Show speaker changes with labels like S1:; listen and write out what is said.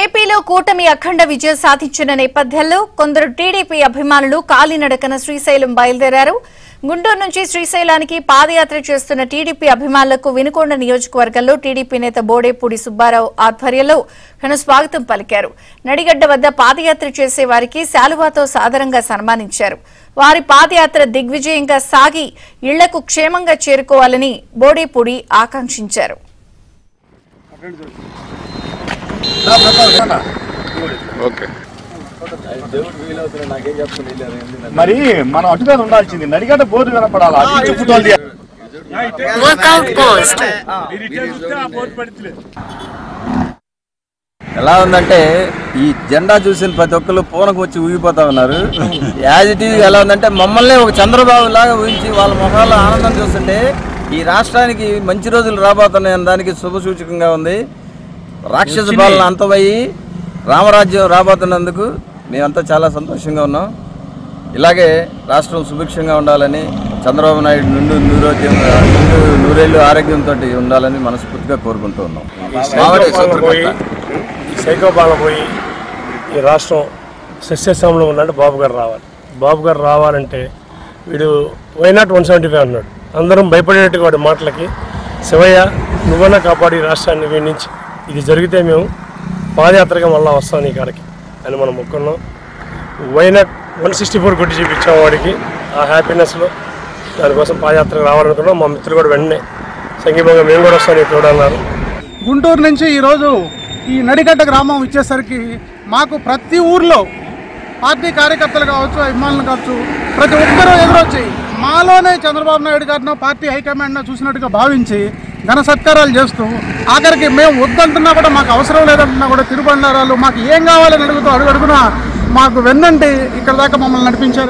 S1: ఏపీలో కూటమి అఖండ విజయం సాధించిన నేపథ్యంలో కొందరు టీడీపీ అభిమానులు కాలినడకన శ్రీశైలం బయలుదేరారు. గుంటూరు నుంచి శ్రీశైలానికి పాదయాత్ర చేస్తున్న టీడీపీ అభిమానులకు వినుకొండ నియోజకవర్గంలో టీడీపీ నేత బోడేపూడి సుబ్బారావు ఆధ్వర్యంలో ఘన స్వాగతం పలికారు. నడిగడ్డ వద్ద పాదయాత్ర చేసే వారికి శాలువాతో సాదరంగా సన్మానించారు. వారి పాదయాత్ర దిగ్విజయంగా సాగి ఇళ్లకు క్షేమంగా చేరుకోవాలని బోడేపూడి ఆకాంక్షించారు.
S2: మరి మనం అటు మీద ఉండాల్సింది నడిగడ్డ బోర్డు కనపడాలి.
S3: ఎలా ఉందంటే ఈ జెండా చూసిన ప్రతి ఒక్కరు పూనకు వచ్చి ఊగిపోతా ఉన్నారు. యాజ్ ఇట్ ఈజ్ ఎలా ఉందంటే మమ్మల్ని ఒక చంద్రబాబు లాగా ఊహించి వాళ్ళ ముఖాల్లో ఆనందం చూస్తుంటే ఈ రాష్ట్రానికి మంచి రోజులు రాబోతున్నాయని దానికి శుభసూచకంగా ఉంది. రాక్షస పాలన అంతమయ్యి రామరాజ్యం రాబోతున్నందుకు మేమంతా చాలా సంతోషంగా ఉన్నాం. ఇలాగే రాష్ట్రం సుభిక్షంగా ఉండాలని, చంద్రబాబు నాయుడు నూరేళ్ళు ఆరోగ్యంతో ఉండాలని మనస్ఫూర్తిగా కోరుకుంటూ ఉన్నాం.
S4: సైకోపాలన పోయి ఈ రాష్ట్రం సస్యశ్యామలో ఉన్నట్టు బాబు గారు రావాలి. బాబు గారు రావాలంటే వీడు వైనాట్ 175 అన్నాడు. అందరం భయపడేట్టుగా వాడి మాటలకి శివయ్య నువ్వన్నా కాపాడి రాష్ట్రాన్ని వీడి నుంచి ఇది జరిగితే మేము పాదయాత్రగా మళ్ళీ వస్తాం నీ కాడికి అని మనం మొక్కున్నాం. వైనాట్ 164 కొట్టి చూపించాం వాడికి. ఆ హ్యాపీనెస్లో దానికోసం పాదయాత్రకు రావాలనుకున్నాం. మా మిత్రులు కూడా వెంటనే సంగీతంగా మేము కూడా వస్తాం నీ తోడన్నారు.
S5: గుంటూరు నుంచి ఈరోజు ఈ నడిగడ్డ గ్రామం ఇచ్చేసరికి మాకు ప్రతి ఊర్లో పార్టీ కార్యకర్తలు కావచ్చు, అభిమానులు కావచ్చు, ప్రతి ఒక్కరూ ఎదురొచ్చి మాలోనే చంద్రబాబు నాయుడు గారినో పార్టీ హైకమాండ్నో చూసినట్టుగా భావించి ఘన సత్కారాలు చేస్తూ ఆఖరికి మేము వద్దంటున్నా కూడా మాకు అవసరం లేదంటున్నా కూడా తిరుబండారాలు మాకు ఏం కావాలని అడుగుతూ అడుగడుగునా మాకు వెన్నంటి ఇక్కడ దాకా మమ్మల్ని నడిపించారు.